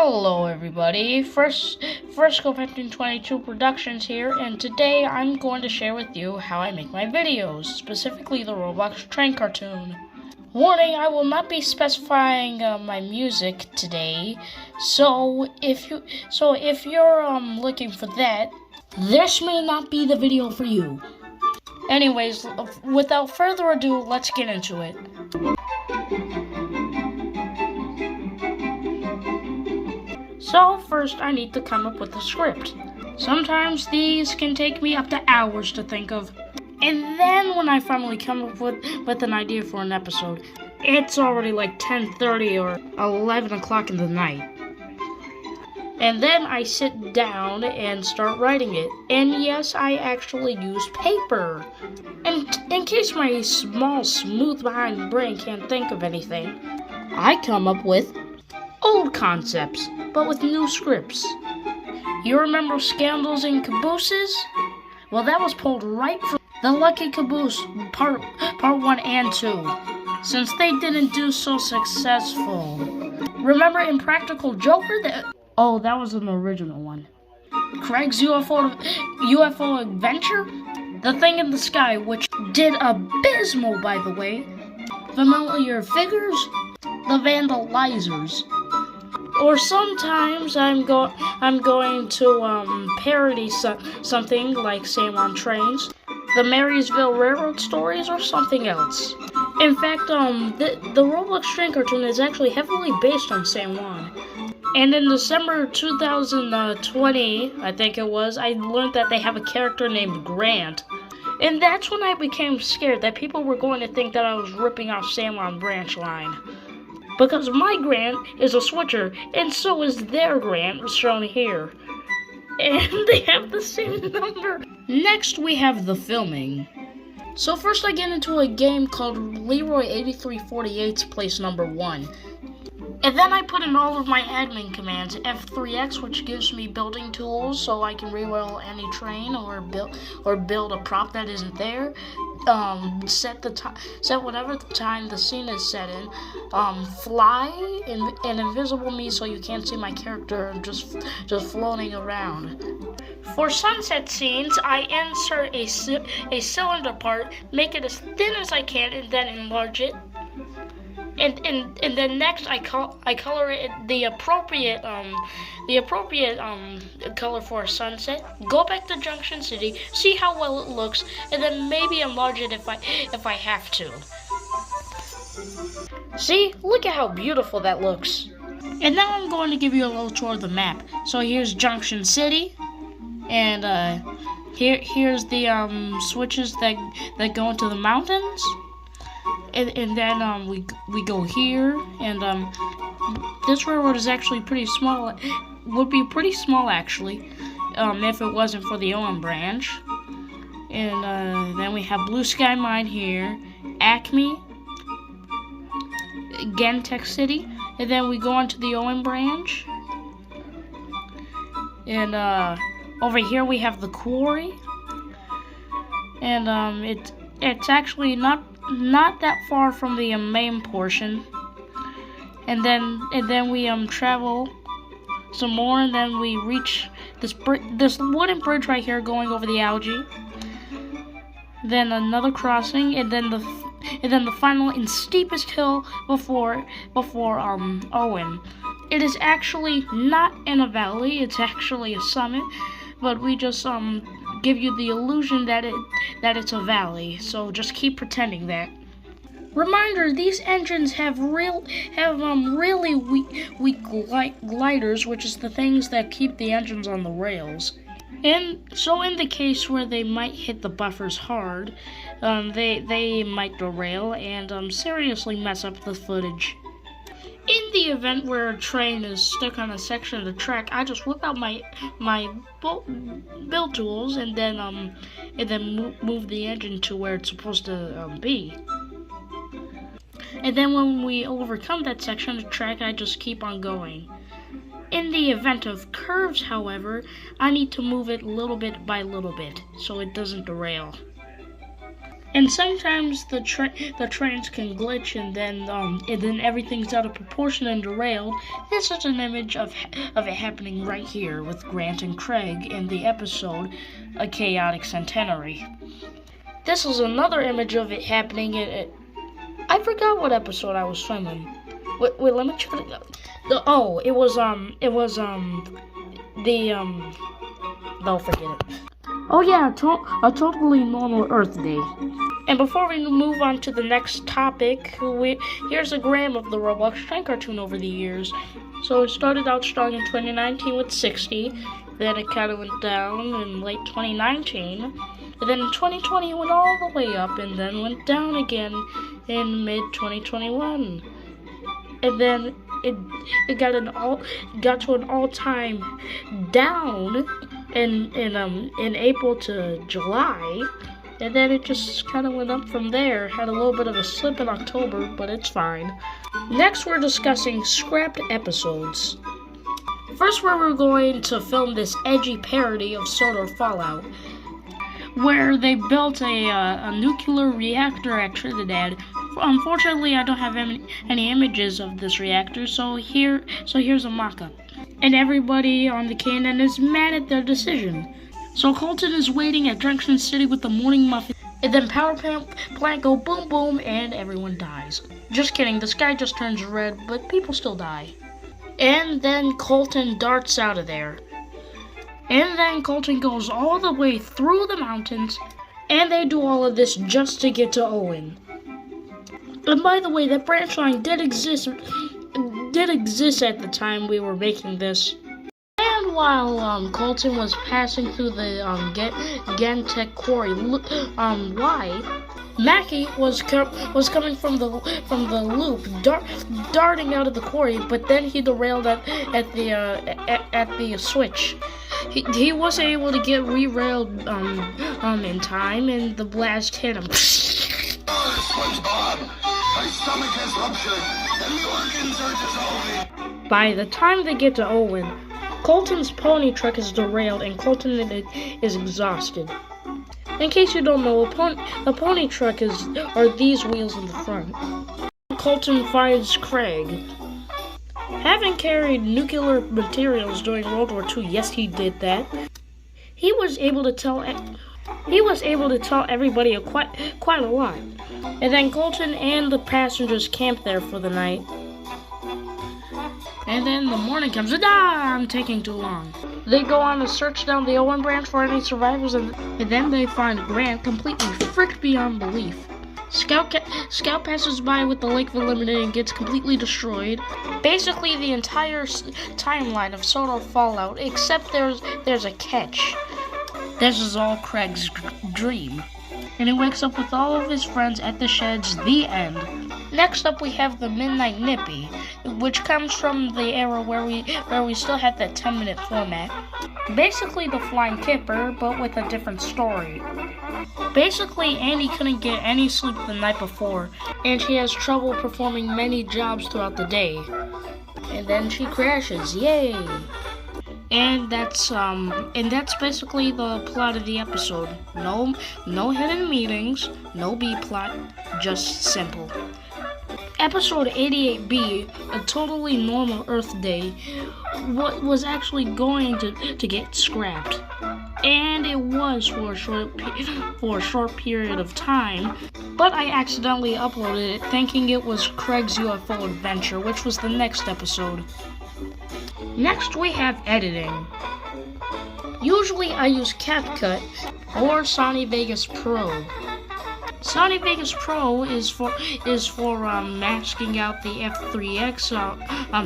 Hello everybody, Frisco 1522 Productions here, and today I'm going to share with you how I make my videos, specifically the Roblox train cartoon. Warning, I will not be specifying my music today, so if you're looking for that, this may not be the video for you. Anyways, without further ado, let's get into it. So first I need to come up with a script. Sometimes these can take me up to hours to think of. And then when I finally come up with an idea for an episode, it's already like 10:30 or 11 o'clock in the night. And then I sit down and start writing it. And yes, I actually use paper. And in case my small, smooth behind brain can't think of anything, I come up with old concepts, but with new scripts. You remember Scandals and Cabooses? Well, that was pulled right from The Lucky Caboose part 1 and 2, since they didn't do so successful. Remember Impractical Joker? That was an original one. Craig's UFO Adventure? The Thing in the Sky, which did abysmal, by the way. Familiar Figures? The Vandalizers. Or sometimes I'm going to parody something like San Juan Trains, the Marysville Railroad Stories, or something else. In fact, the Roblox train cartoon is actually heavily based on San Juan. And in December 2020, I think it was, I learned that they have a character named Grant. And that's when I became scared that people were going to think that I was ripping off San Juan branch line. Because my Grant is a switcher, and so is their Grant, shown here. And they have the same number. Next, we have the filming. So first I get into a game called Leroy 8348's Place Number 1. And then I put in all of my admin commands, F3X, which gives me building tools so I can reroll any train or build a prop that isn't there. Set whatever time the scene is set in. Fly and invisible me so you can't see my character just floating around. For sunset scenes, I insert a cylinder part, make it as thin as I can, and then enlarge it. And then next I color it the appropriate color for a sunset. Go back to Junction City, see how well it looks, and then maybe enlarge it if I have to. See, look at how beautiful that looks. And now I'm going to give you a little tour of the map. So here's Junction City, and here's the switches that go into the mountains. And then we go here, and this railroad is actually pretty small. Would be pretty small actually, if it wasn't for the Owen branch. And then we have Blue Sky Mine here, Acme, Gentech City, and then we go on to the Owen branch. And over here we have the quarry, and it's actually not that far from the main portion. And then we travel some more, and then we reach this wooden bridge right here going over the algae. Then another crossing, and then the final and steepest hill before Owen. It is actually not in a valley, it's actually a summit, but we just give you the illusion that it's a valley, so just keep pretending that. Reminder, these engines have really weak gliders, which is the things that keep the engines on the rails. And so in the case where they might hit the buffers hard, they might derail and seriously mess up the footage. In the event where a train is stuck on a section of the track, I just whip out my build tools and then move the engine to where it's supposed to be. And then when we overcome that section of the track, I just keep on going. In the event of curves, however, I need to move it little bit by little bit so it doesn't derail. And sometimes the trains can glitch, and then everything's out of proportion and derailed. This is an image of it happening right here with Grant and Craig in the episode A Chaotic Centenary. This is another image of it happening. I forgot what episode I was filming. Wait, let me check it out. Don't forget it. Oh yeah, a totally normal Earth Day. And before we move on to the next topic, here's a gram of the Roblox Train cartoon over the years. So it started out strong in 2019 with 60, then it kind of went down in late 2019, and then in 2020 it went all the way up, and then went down again in mid-2021. And then it got to an all-time down in April to July, and then it just kind of went up from there. Had a little bit of a slip in October, but it's fine. Next, we're discussing scrapped episodes. First, we're going to film this edgy parody of Solar Fallout, where they built a nuclear reactor at Trinidad. Unfortunately, I don't have any images of this reactor, so here's a mock-up. And everybody on the cannon is mad at their decision. So Colton is waiting at Junction City with the morning muffin, and then power plant go boom boom, and everyone dies. Just kidding, the sky just turns red, but people still die. And then Colton darts out of there. And then Colton goes all the way through the mountains, and they do all of this just to get to Owen. And by the way, that branch line did exist at the time we were making this. And while Colton was passing through the Gantech quarry Y, Mackie was coming from the loop, darting out of the quarry, but then he derailed at the switch. He wasn't able to get re-railed in time, and the blast hit him. SpongeBob, my stomach has ruptured, and the organs are dissolving. By the time they get to Owen, Colton's pony truck is derailed, and Colton is exhausted. In case you don't know, a pony truck are these wheels in the front. Colton finds Craig. Having carried nuclear materials during World War II, yes, he did that. He was able to tell everybody quite a lot. And then Colton and the passengers camp there for the night. And then the morning comes, I'm taking too long. They go on a search down the Owen branch for any survivors, and then they find Grant completely fricked beyond belief. Scout passes by with the Lakeville Limited and gets completely destroyed. Basically the entire timeline of Solar Fallout, except there's a catch. This is all Craig's dream. And he wakes up with all of his friends at the sheds, the end. Next up we have the Midnight Nippy, which comes from the era where we still had that 10-minute format. Basically the Flying Kipper, but with a different story. Basically, Annie couldn't get any sleep the night before, and she has trouble performing many jobs throughout the day. And then she crashes, yay! And that's basically the plot of the episode. No hidden meanings, no B-plot, just simple. Episode 88B, A Totally Normal Earth Day, was actually going to get scrapped. And it was for a short period of time, but I accidentally uploaded it thinking it was Craig's UFO adventure, which was the next episode. Next we have editing. Usually I use CapCut or Sony Vegas Pro. Sony Vegas Pro is for masking out the F3X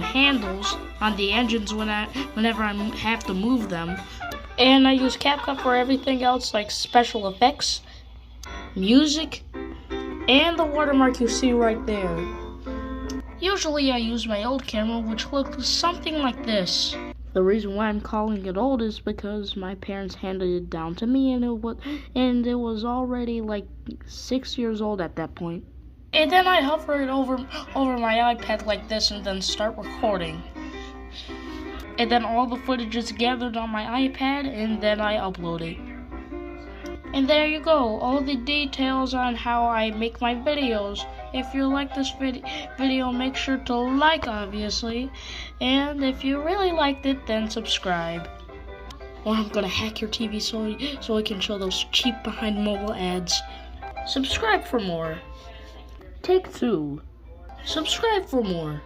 handles on the engines whenever I have to move them. And I use CapCut for everything else like special effects, music, and the watermark you see right there. Usually I use my old camera, which looks something like this. The reason why I'm calling it old is because my parents handed it down to me, and it was already like 6 years old at that point. And then I hover it over my iPad like this and then start recording. And then all the footage is gathered on my iPad, and then I upload it. And there you go, all the details on how I make my videos. If you like this video, make sure to like, obviously. And if you really liked it, then subscribe. Or I'm gonna hack your TV so I can show those cheap behind mobile ads. Subscribe for more. Take 2. Subscribe for more.